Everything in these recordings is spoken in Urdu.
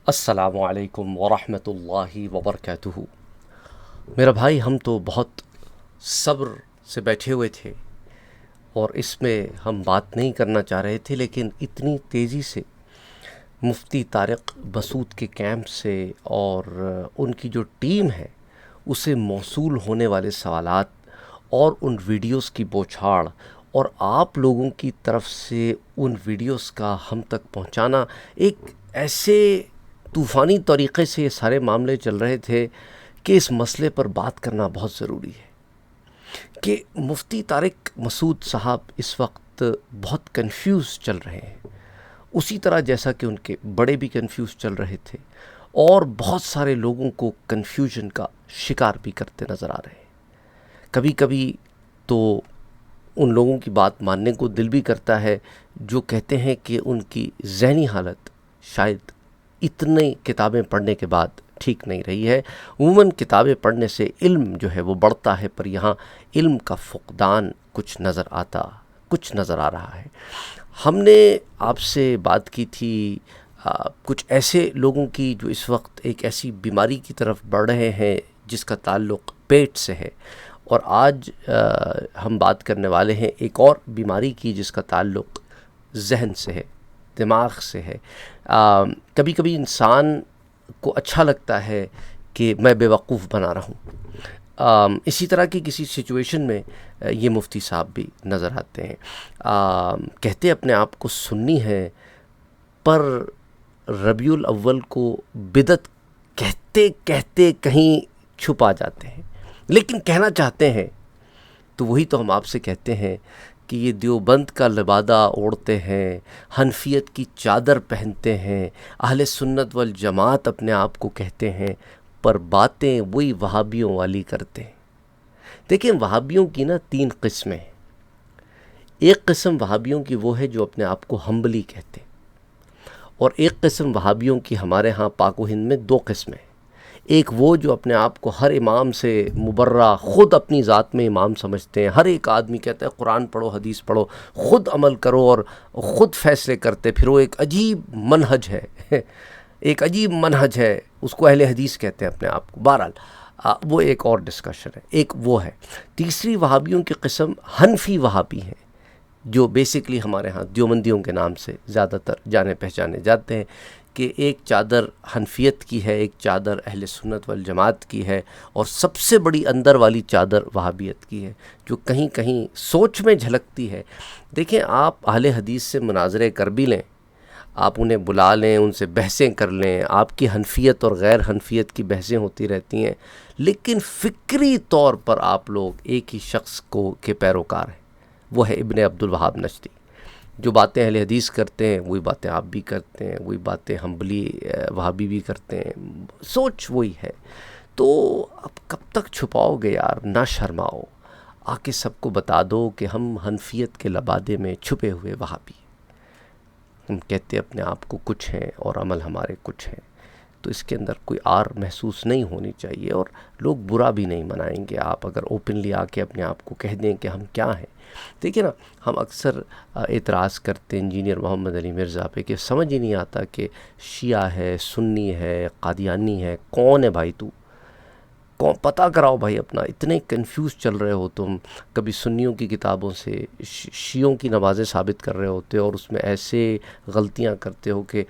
السلام علیکم ورحمۃ اللہ وبرکاتہ۔ میرا بھائی، ہم تو بہت صبر سے بیٹھے ہوئے تھے اور اس میں ہم بات نہیں کرنا چاہ رہے تھے، لیکن اتنی تیزی سے مفتی طارق مسعود کے کیمپ سے اور ان کی جو ٹیم ہے اسے موصول ہونے والے سوالات اور ان ویڈیوز کی بوچھاڑ اور آپ لوگوں کی طرف سے ان ویڈیوز کا ہم تک پہنچانا، ایک ایسے طوفانی طریقے سے یہ سارے معاملے چل رہے تھے کہ اس مسئلے پر بات کرنا بہت ضروری ہے کہ مفتی طارق مسعود صاحب اس وقت بہت کنفیوز چل رہے ہیں، اسی طرح جیسا کہ ان کے بڑے بھی کنفیوز چل رہے تھے اور بہت سارے لوگوں کو کنفیوژن کا شکار بھی کرتے نظر آ رہے ہیں۔ کبھی کبھی تو ان لوگوں کی بات ماننے کو دل بھی کرتا ہے جو کہتے ہیں کہ ان کی ذہنی حالت شاید اتنی کتابیں پڑھنے کے بعد ٹھیک نہیں رہی ہے۔ عموماً کتابیں پڑھنے سے علم جو ہے وہ بڑھتا ہے، پر یہاں علم کا فقدان کچھ نظر آ رہا ہے۔ ہم نے آپ سے بات کی تھی کچھ ایسے لوگوں کی جو اس وقت ایک ایسی بیماری کی طرف بڑھ رہے ہیں جس کا تعلق پیٹ سے ہے، اور آج ہم بات کرنے والے ہیں ایک اور بیماری کی جس کا تعلق ذہن سے ہے، دماغ سے ہے۔ کبھی کبھی انسان کو اچھا لگتا ہے کہ میں بے وقوف بنا رہوں۔ اسی طرح کی کسی سچویشن میں یہ مفتی صاحب بھی نظر آتے ہیں۔ کہتے اپنے آپ کو سنی ہیں، پر ربیع الاول کو بدعت کہتے کہتے کہیں چھپا جاتے ہیں، لیکن کہنا چاہتے ہیں تو وہی تو ہم آپ سے کہتے ہیں کہ یہ دیوبند کا لبادہ اوڑھتے ہیں، حنفیت کی چادر پہنتے ہیں، اہل سنت والجماعت اپنے آپ کو کہتے ہیں، پر باتیں وہی وہابیوں والی کرتے ہیں۔ دیکھیں، وہابیوں کی نا 3 قسمیں ہیں۔ ایک قسم وہابیوں کی وہ ہے جو اپنے آپ کو ہمبلی کہتے ہیں، اور ایک قسم وہابیوں کی ہمارے ہاں پاک و ہند میں 2 قسمیں ہیں۔ ایک وہ جو اپنے آپ کو ہر امام سے مبرہ، خود اپنی ذات میں امام سمجھتے ہیں، ہر ایک آدمی کہتا ہے قرآن پڑھو، حدیث پڑھو، خود عمل کرو اور خود فیصلے کرتے پھرو۔ ایک عجیب منہج ہے ایک عجیب منہج ہے، اس کو اہل حدیث کہتے ہیں اپنے آپ کو۔ بہرحال وہ ایک اور ڈسکشن ہے۔ ایک وہ ہے۔ تیسری وہابیوں کی قسم حنفی وہابی ہیں، جو بیسکلی ہمارے ہاں دیوبندیوں کے نام سے زیادہ تر جانے پہچانے جاتے ہیں، کہ ایک چادر حنفیت کی ہے، ایک چادر اہل سنت والجماعت کی ہے، اور سب سے بڑی اندر والی چادر وہابیت کی ہے، جو کہیں کہیں سوچ میں جھلکتی ہے۔ دیکھیں، آپ اہل حدیث سے مناظرے کر بھی لیں، آپ انہیں بلا لیں، ان سے بحثیں کر لیں، آپ کی حنفیت اور غیر حنفیت کی بحثیں ہوتی رہتی ہیں، لیکن فکری طور پر آپ لوگ ایک ہی شخص کے پیروکار ہیں، وہ ہے ابن عبد الوہاب نجدی۔ جو باتیں اہل حدیث کرتے ہیں وہی باتیں آپ بھی کرتے ہیں، وہی باتیں حنبلی وہابی بھی کرتے ہیں، سوچ وہی ہے۔ تو اب کب تک چھپاؤ گے یار؟ نہ شرماؤ، آ کے سب کو بتا دو کہ ہم حنفیت کے لبادے میں چھپے ہوئے وہابی ہیں۔ ہم کہتے اپنے آپ کو کچھ ہیں اور عمل ہمارے کچھ ہیں، تو اس کے اندر کوئی آر محسوس نہیں ہونی چاہیے، اور لوگ برا بھی نہیں منائیں گے آپ اگر اوپنلی آ کے اپنے آپ کو کہہ دیں کہ ہم کیا ہیں۔ دیکھیں نا، ہم اکثر اعتراض کرتے ہیں انجینئر محمد علی مرزا پہ کہ سمجھ ہی نہیں آتا کہ شیعہ ہے، سنی ہے، قادیانی ہے، کون ہے بھائی تو؟ کون؟ پتہ کراؤ بھائی اپنا۔ اتنے کنفیوز چل رہے ہو تم، کبھی سنیوں کی کتابوں سے شیعوں کی نمازیں ثابت کر رہے ہوتے ہو، اور اس میں ایسے غلطیاں کرتے ہو کہ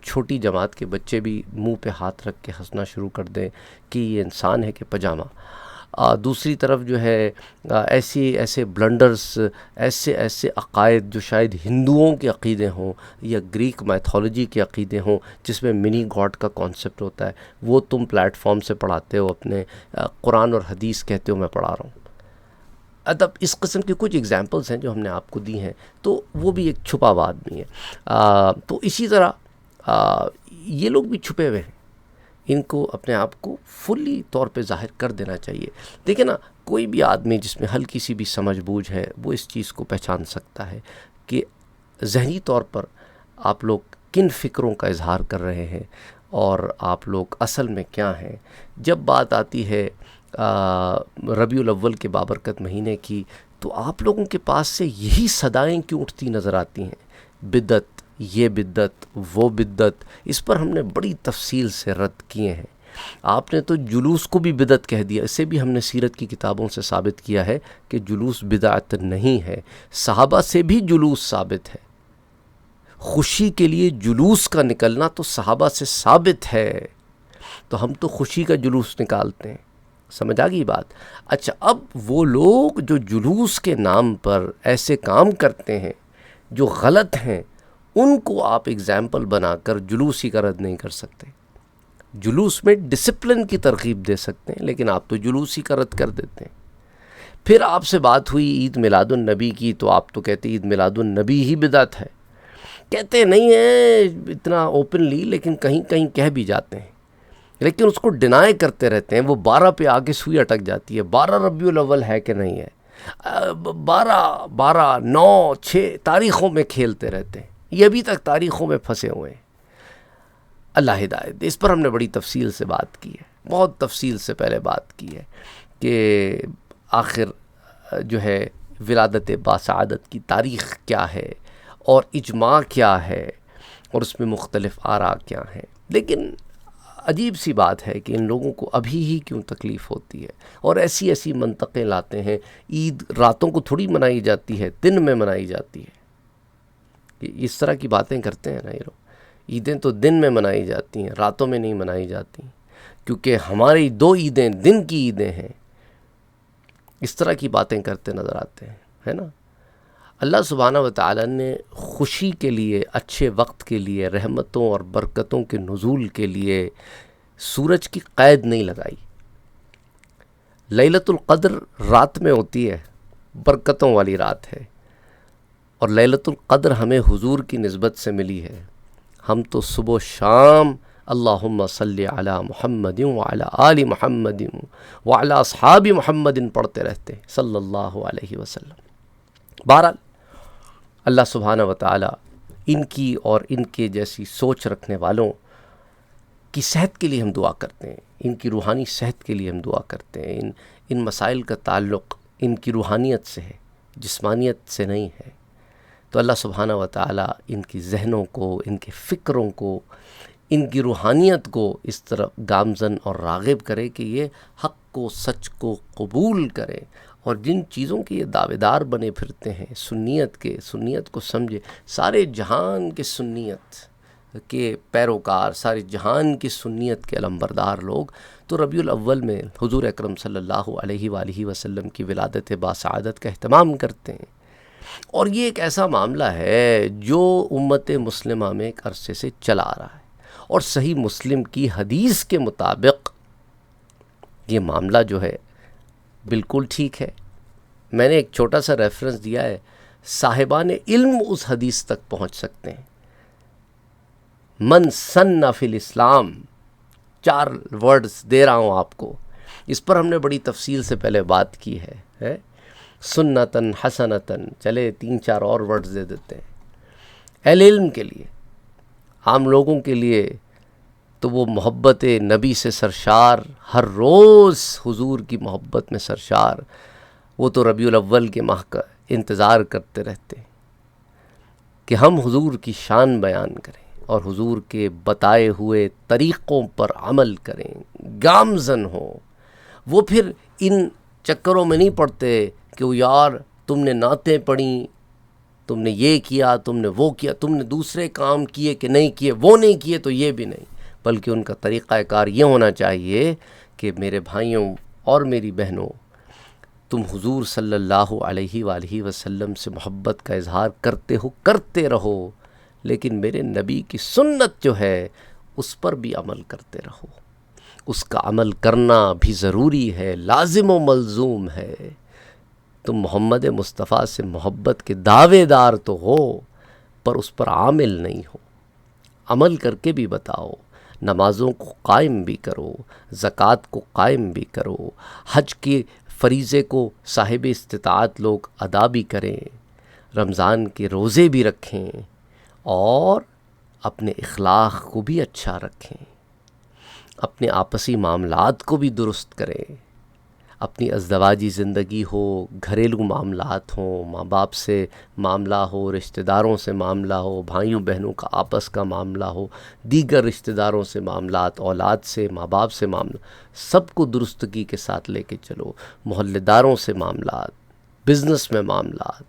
چھوٹی جماعت کے بچے بھی منہ پہ ہاتھ رکھ کے ہنسنا شروع کر دیں کہ یہ انسان ہے کہ پاجامہ۔ دوسری طرف جو ہے ایسے بلنڈرز، ایسے عقائد جو شاید ہندوؤں کے عقیدے ہوں یا گریک میتھولوجی کے عقیدے ہوں، جس میں منی گاڈ کا کانسیپٹ ہوتا ہے، وہ تم پلیٹ فارم سے پڑھاتے ہو، اپنے قرآن اور حدیث کہتے ہو میں پڑھا رہا ہوں۔ ادب اس قسم کی کچھ ایگزامپلس ہیں جو ہم نے آپ کو دی ہیں، تو وہ بھی ایک چھپا ہوا آدمی ہے۔ تو اسی طرح یہ لوگ بھی چھپے ہوئے ہیں، ان کو اپنے آپ کو فلی طور پہ ظاہر کر دینا چاہیے۔ دیکھیں نا، کوئی بھی آدمی جس میں ہلکی سی بھی سمجھ بوجھ ہے وہ اس چیز کو پہچان سکتا ہے کہ ذہنی طور پر آپ لوگ کن فکروں کا اظہار کر رہے ہیں اور آپ لوگ اصل میں کیا ہیں۔ جب بات آتی ہے ربیع الاول کے بابرکت مہینے کی، تو آپ لوگوں کے پاس سے یہی صدائیں کیوں اٹھتی نظر آتی ہیں؟ بدعت، یہ بدعت وہ بدعت، اس پر ہم نے بڑی تفصیل سے رد کیے ہیں۔ آپ نے تو جلوس کو بھی بدعت کہہ دیا، اسے بھی ہم نے سیرت کی کتابوں سے ثابت کیا ہے کہ جلوس بدعت نہیں ہے۔ صحابہ سے بھی جلوس ثابت ہے، خوشی کے لیے جلوس کا نکلنا تو صحابہ سے ثابت ہے، تو ہم تو خوشی کا جلوس نکالتے ہیں۔ سمجھ آ گئی بات؟ اچھا، اب وہ لوگ جو جلوس کے نام پر ایسے کام کرتے ہیں جو غلط ہیں، ان کو آپ اگزامپل بنا کر جلوس ہی کا رد نہیں کر سکتے۔ جلوس میں ڈسپلن کی ترغیب دے سکتے ہیں، لیکن آپ تو جلوس ہی کا رد کر دیتے ہیں۔ پھر آپ سے بات ہوئی عید میلاد النبی کی، تو آپ تو کہتے عید میلاد النبی ہی بدعت ہے، کہتے نہیں ہیں اتنا اوپنلی، لیکن کہیں کہیں کہہ بھی جاتے ہیں، لیکن اس کو ڈینائی کرتے رہتے ہیں۔ وہ 12 پہ آگے سوئی اٹک جاتی ہے، 12 ربیع الاول ہے کہ نہیں ہے، 12 9 6 تاریخوں میں کھیلتے رہتے ہیں، یہ ابھی تک تاریخوں میں پھنسے ہوئے ہیں۔ اللہ ہدایت دے۔ اس پر ہم نے بڑی تفصیل سے بات کی ہے، بہت تفصیل سے پہلے بات کی ہے کہ آخر جو ہے ولادت باسعادت کی تاریخ کیا ہے اور اجماع کیا ہے اور اس میں مختلف آراء کیا ہیں۔ لیکن عجیب سی بات ہے کہ ان لوگوں کو ابھی ہی کیوں تکلیف ہوتی ہے اور ایسی ایسی منطقیں لاتے ہیں۔ عید راتوں کو تھوڑی منائی جاتی ہے، دن میں منائی جاتی ہے۔ اس طرح کی باتیں کرتے ہیں نا یہ لوگ۔ عیدیں تو دن میں منائی جاتی ہیں، راتوں میں نہیں منائی جاتی، کیونکہ ہماری 2 عیدیں دن کی عیدیں ہیں۔ اس طرح کی باتیں کرتے نظر آتے ہیں، ہے نا۔ اللہ سبحانہ و تعالی نے خوشی کے لیے، اچھے وقت کے لیے، رحمتوں اور برکتوں کے نزول کے لیے سورج کی قید نہیں لگائی۔ لیلۃ القدر رات میں ہوتی ہے، برکتوں والی رات ہے، اور لیلۃ القدر ہمیں حضور کی نسبت سے ملی ہے۔ ہم تو صبح و شام اللہم صلی علی محمد وعلی آل محمد وعلی اصحاب محمد پڑھتے رہتے ہیں صلی اللہ علیہ وسلم۔ بہرحال اللہ سبحانہ و تعالی ان کی اور ان کے جیسی سوچ رکھنے والوں کی صحت کے لیے ہم دعا کرتے ہیں، ان کی روحانی صحت کے لیے ہم دعا کرتے ہیں۔ ان مسائل کا تعلق ان کی روحانیت سے ہے، جسمانیت سے نہیں ہے۔ تو اللہ سبحانہ و تعالی ان کی ذہنوں کو، ان کے فکروں کو، ان کی روحانیت کو اس طرح گامزن اور راغب کرے کہ یہ حق کو، سچ کو قبول کرے، اور جن چیزوں کے یہ دعوے دار بنے پھرتے ہیں سنیت کے، سنیت کو سمجھے۔ سارے جہان کے سنیت کے پیروکار، سارے جہان کی سنیت کے علمبردار لوگ تو ربیع الاول میں حضور اکرم صلی اللہ علیہ وآلہ وسلم کی ولادت باسعادت کا اہتمام کرتے ہیں، اور یہ ایک ایسا معاملہ ہے جو امت مسلمہ میں ایک عرصے سے چلا آ رہا ہے، اور صحیح مسلم کی حدیث کے مطابق یہ معاملہ جو ہے بالکل ٹھیک ہے۔ میں نے ایک چھوٹا سا ریفرنس دیا ہے، صاحبان علم اس حدیث تک پہنچ سکتے ہیں۔ من سن فی الاسلام، 4 ورڈز دے رہا ہوں آپ کو، اس پر ہم نے بڑی تفصیل سے پہلے بات کی ہے۔ سنتن حسنتن، چلے 3-4 اور ورڈز دے دیتے ہیں۔ اہل علم کے لیے، عام لوگوں کے لیے تو وہ محبت نبی سے سرشار، ہر روز حضور کی محبت میں سرشار، وہ تو ربیع الاول کے ماہ کا انتظار کرتے رہتے ہیں کہ ہم حضور کی شان بیان کریں اور حضور کے بتائے ہوئے طریقوں پر عمل کریں، گامزن ہوں۔ وہ پھر ان چکروں میں نہیں پڑتے کہ وہ یار تم نے نعتیں پڑھیں، تم نے یہ کیا، تم نے وہ کیا، تم نے دوسرے کام کیے کہ نہیں کیے، وہ نہیں کیے تو یہ بھی نہیں، بلکہ ان کا طریقہ کار یہ ہونا چاہیے کہ میرے بھائیوں اور میری بہنوں، تم حضور صلی اللہ علیہ وآلہ وسلم سے محبت کا اظہار کرتے ہو، کرتے رہو، لیکن میرے نبی کی سنت جو ہے اس پر بھی عمل کرتے رہو۔ اس کا عمل کرنا بھی ضروری ہے، لازم و ملزوم ہے۔ تم محمد مصطفیٰ سے محبت کے دعوے دار تو ہو، پر اس پر عامل نہیں ہو۔ عمل کر کے بھی بتاؤ، نمازوں کو قائم بھی کرو، زکوٰۃ کو قائم بھی کرو، حج کے فریضے کو صاحب استطاعت لوگ ادا بھی کریں، رمضان کے روزے بھی رکھیں، اور اپنے اخلاق کو بھی اچھا رکھیں، اپنے آپسی معاملات کو بھی درست کریں، اپنی ازدواجی زندگی ہو، گھریلو معاملات ہوں، ماں باپ سے معاملہ ہو، رشتہ داروں سے معاملہ ہو، بھائیوں بہنوں کا آپس کا معاملہ ہو، دیگر رشتہ داروں سے معاملات، اولاد سے، ماں باپ سے معاملہ، سب کو درستگی کے ساتھ لے کے چلو۔ محلے داروں سے معاملات، بزنس میں معاملات،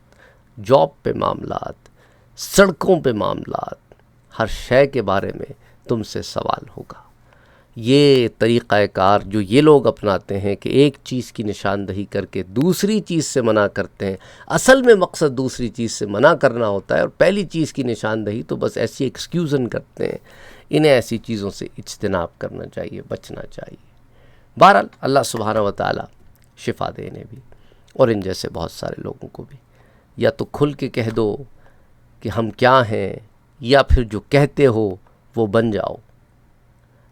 جاب پہ معاملات، سڑکوں پہ معاملات، ہر شے کے بارے میں تم سے سوال ہوگا۔ یہ طریقہ کار جو یہ لوگ اپناتے ہیں کہ ایک چیز کی نشاندہی کر کے دوسری چیز سے منع کرتے ہیں، اصل میں مقصد دوسری چیز سے منع کرنا ہوتا ہے اور پہلی چیز کی نشاندہی تو بس ایسی ایکسکیوزن کرتے ہیں۔ انہیں ایسی چیزوں سے اجتناب کرنا چاہیے، بچنا چاہیے۔ بہرحال اللہ سبحانہ و تعالی شفا دے انہیں بھی اور ان جیسے بہت سارے لوگوں کو بھی۔ یا تو کھل کے کہہ دو کہ ہم کیا ہیں، یا پھر جو کہتے ہو وہ بن جاؤ،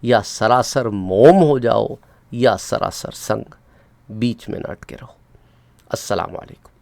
یا سراسر موم ہو جاؤ یا سراسر سنگ، بیچ میں نہ اٹکے رہو۔ السلام علیکم۔